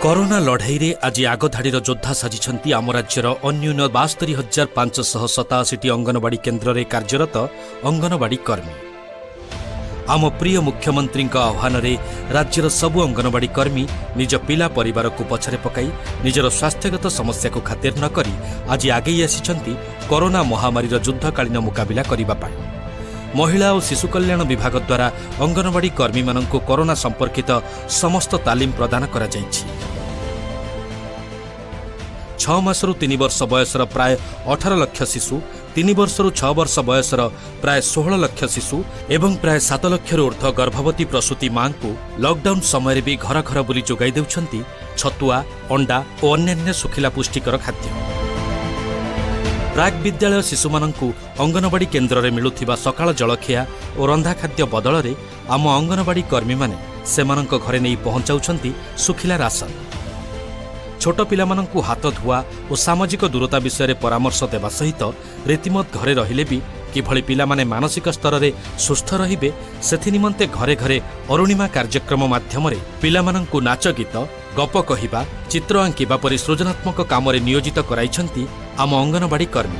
Corona ଲଢ଼େଇରେ ଆଜି ଆଗଧାଡ଼ିର ଯୋଦ୍ଧା ସାଜିଛନ୍ତି ଆମ ରାଜ୍ୟର ଅନ୍ୟୁନ 72,587ଟି ଅଙ୍ଗନବାଡ଼ି କେନ୍ଦ୍ରରେ କାର୍ଯ୍ୟରତ ଅଙ୍ଗନବାଡ଼ି କର୍ମୀ। ଆମ ପ୍ରିୟ ମୁଖ୍ୟମନ୍ତ୍ରୀଙ୍କ ଆହ୍ୱାନରେ ରାଜ୍ୟର ସବୁ ଅଙ୍ଗନବାଡ଼ି କର୍ମୀ ନିଜ ପିଲା ପରିବାରକୁ ପଛରେ ପକାଇ ନିଜର ସ୍ୱାସ୍ଥ୍ୟଗତ ସମସ୍ୟାକୁ ଖାତିର ନ କରି ଆଜି ଆଗେଇ ଆସିଛନ୍ତି କରୋନା ମହାମାରୀର ଯୁଦ୍ଧକାଳୀନ ମୁକାବିଲା କରିବା ପାଇଁ। ମହିଳା ଓ ଶିଶୁ କଲ୍ୟାଣ ବିଭାଗ ଦ୍ୱାରା ଅଙ୍ଗନବାଡ଼ି କର୍ମୀମାନଙ୍କୁ କରୋନା ସମ୍ପର୍କିତ ସମସ୍ତ ତାଲିମ ପ୍ରଦାନ କରାଯାଇଛି। 6 ମାସରୁ 3 ବର୍ଷ ବୟସର ପ୍ରାୟ 18 ଲକ୍ଷ ଶିଶୁ, 3 ବର୍ଷରୁ 6 ବର୍ଷ ବୟସର ପ୍ରାୟ 16 ଲକ୍ଷ ଶିଶୁ ଏବଂ ପ୍ରାୟ 7 ଲକ୍ଷରୁ ଉର୍ଦ୍ଧ୍ୱ ଗର୍ଭବତୀ ପ୍ରସୂତି ମାଙ୍କୁ ଲକ୍ଡାଉନ୍ ସମୟରେ ବି ଘର ଘର ବୁଲି ଯୋଗାଇ ଦେଉଛନ୍ତି ଛତୁଆ, ଅଣ୍ଡା ଓ ଅନ୍ୟାନ୍ୟ ଶୁଖିଲା ପୁଷ୍ଟିକର ଖାଦ୍ୟ। ପ୍ରାକ୍ ବିଦ୍ୟାଳୟ ଶିଶୁମାନଙ୍କୁ ଅଙ୍ଗନବାଡ଼ି କେନ୍ଦ୍ରରେ ମିଳୁଥିବା ସକାଳ ଜଳଖିଆ ଓ ରନ୍ଧା ଖାଦ୍ୟ ବଦଳରେ ଆମ ଅଙ୍ଗନବାଡ଼ି କର୍ମୀମାନେ ସେମାନଙ୍କ ଘରେ ନେଇ ପହଞ୍ଚାଉଛନ୍ତି ଶୁଖିଲା ରାସନ। ଛୋଟ ପିଲାମାନଙ୍କୁ ହାତ ଧୁଆ ଓ ସାମାଜିକ ଦୂରତା ବିଷୟରେ ପରାମର୍ଶ ଦେବା ସହିତ ରୀତିମତ ଘରେ ରହିଲେ ବି କିଭଳି ପିଲାମାନେ ମାନସିକ ସ୍ତରରେ ସୁସ୍ଥ ରହିବେ ସେଥିନିମନ୍ତେ ଘରେ ଘରେ ଅରୁଣିମା କାର୍ଯ୍ୟକ୍ରମ ମାଧ୍ୟମରେ ପିଲାମାନଙ୍କୁ ନାଚ ଗୀତ, ଗପ କହିବା, ଚିତ୍ର ଆଙ୍କିବା ପରି ସୃଜନାତ୍ମକ କାମରେ ନିୟୋଜିତ କରାଇଛନ୍ତି ଆମ ଅଙ୍ଗନବାଡ଼ି କର୍ମୀ।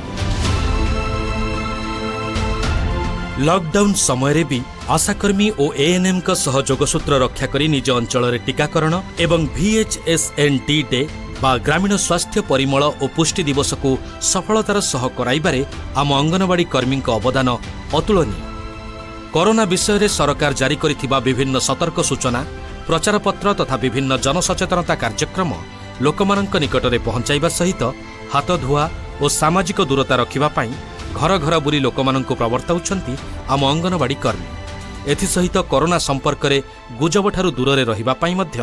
ଲକ୍ଡାଉନ୍ ସମୟରେ ବି ଆଶାକର୍ମୀ ଓ ଏଏନ୍ଏମ୍ଙ୍କ ସହ ଯୋଗସୂତ୍ର ରକ୍ଷା କରି ନିଜ ଅଞ୍ଚଳରେ ଟିକାକରଣ ଏବଂ VHSND ଡେ ବା ଗ୍ରାମୀଣ ସ୍ୱାସ୍ଥ୍ୟ ପରିମଳ ଓ ପୁଷ୍ଟି ଦିବସକୁ ସଫଳତାର ସହ କରାଇବାରେ ଆମ ଅଙ୍ଗନବାଡ଼ି କର୍ମୀଙ୍କ ଅବଦାନ ଅତୁଳନୀୟ। କରୋନା ବିଷୟରେ ସରକାର ଜାରି କରିଥିବା ବିଭିନ୍ନ ସତର୍କ ସୂଚନା, ପ୍ରଚାରପତ୍ର ତଥା ବିଭିନ୍ନ ଜନସଚେତନତା କାର୍ଯ୍ୟକ୍ରମ ଲୋକମାନଙ୍କ ନିକଟରେ ପହଞ୍ଚାଇବା ସହିତ ହାତ ଧୁଆ ଓ ସାମାଜିକ ଦୂରତା ରଖିବା ପାଇଁ ଘର ଘର ବୁଲି ଲୋକମାନଙ୍କୁ ପ୍ରବର୍ତ୍ତାଉଛନ୍ତି ଆମ ଅଙ୍ଗନବାଡ଼ି କର୍ମୀ। ଏଥିସହିତ କରୋନା ସମ୍ପର୍କରେ ଗୁଜବଠାରୁ ଦୂରରେ ରହିବା ପାଇଁ ମଧ୍ୟ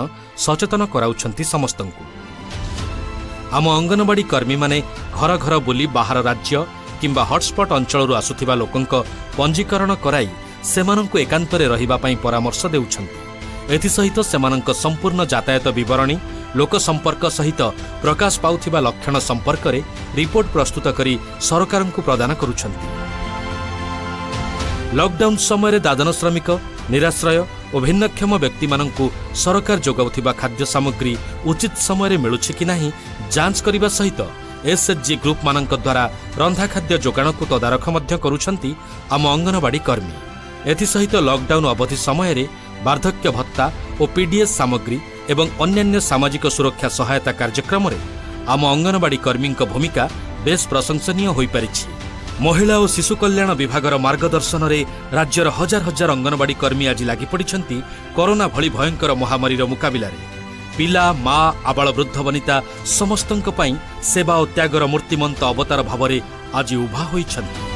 ସଚେତନ କରାଉଛନ୍ତି ସମସ୍ତଙ୍କୁ। ଆମ ଅଙ୍ଗନବାଡ଼ି କର୍ମୀମାନେ ଘର ଘର ବୁଲି ବାହାର ରାଜ୍ୟ କିମ୍ବା ହଟ୍ସ୍ପଟ୍ ଅଞ୍ଚଳରୁ ଆସୁଥିବା ଲୋକଙ୍କ ପଞ୍ଜୀକରଣ କରାଇ ସେମାନଙ୍କୁ ଏକାନ୍ତରେ ରହିବା ପାଇଁ ପରାମର୍ଶ ଦେଉଛନ୍ତି। ଏଥିସହିତ ସେମାନଙ୍କ ସମ୍ପୂର୍ଣ୍ଣ ଯାତାୟତ ବିବରଣୀ, ଲୋକସମ୍ପର୍କ ସହିତ ପ୍ରକାଶ ପାଉଥିବା ଲକ୍ଷଣ ସମ୍ପର୍କରେ ରିପୋର୍ଟ ପ୍ରସ୍ତୁତ କରି ସରକାରଙ୍କୁ ପ୍ରଦାନ କରୁଛନ୍ତି। ଲକ୍ଡାଉନ୍ ସମୟରେ ଦାଦନ ଶ୍ରମିକ, ନିରାଶ୍ରୟ ଓ ଭିନ୍ନକ୍ଷମ ବ୍ୟକ୍ତିମାନଙ୍କୁ ସରକାର ଯୋଗାଉଥିବା ଖାଦ୍ୟ ସାମଗ୍ରୀ ଉଚିତ ସମୟରେ ମିଳୁଛି କି ନାହିଁ ଯାଞ୍ଚ କରିବା ସହିତ SHG ଗ୍ରୁପମାନଙ୍କ ଦ୍ୱାରା ରନ୍ଧା ଖାଦ୍ୟ ଯୋଗାଣକୁ ତଦାରଖ ମଧ୍ୟ କରୁଛନ୍ତି ଆମ ଅଙ୍ଗନବାଡ଼ି କର୍ମୀ। ଏଥିସହିତ ଲକ୍ଡାଉନ୍ ଅବଧି ସମୟରେ ବାର୍ଦ୍ଧକ୍ୟ ଭତ୍ତା ଓ PDS ସାମଗ୍ରୀ ଏବଂ ଅନ୍ୟାନ୍ୟ ସାମାଜିକ ସୁରକ୍ଷା ସହାୟତା କାର୍ଯ୍ୟକ୍ରମରେ ଆମ ଅଙ୍ଗନବାଡ଼ି କର୍ମୀଙ୍କ ଭୂମିକା ବେଶ୍ ପ୍ରଶଂସନୀୟ ହୋଇପାରିଛି। ମହିଳା ଓ ଶିଶୁ କଲ୍ୟାଣ ବିଭାଗର ମାର୍ଗଦର୍ଶନରେ ରାଜ୍ୟର ହଜାର ହଜାର ଅଙ୍ଗନବାଡ଼ି କର୍ମୀ ଆଜି ଲାଗିପଡ଼ିଛନ୍ତି କରୋନା ଭଳି ଭୟଙ୍କର ମହାମାରୀର ମୁକାବିଲାରେ। ପିଲା, ମା, ଆବାଳ ବୃଦ୍ଧ ବନିତା ସମସ୍ତଙ୍କ ପାଇଁ ସେବା ଓ ତ୍ୟାଗର ମୂର୍ତ୍ତିମନ୍ତ ଅବତାର ଭାବରେ ଆଜି ଉଭା ହୋଇଛନ୍ତି।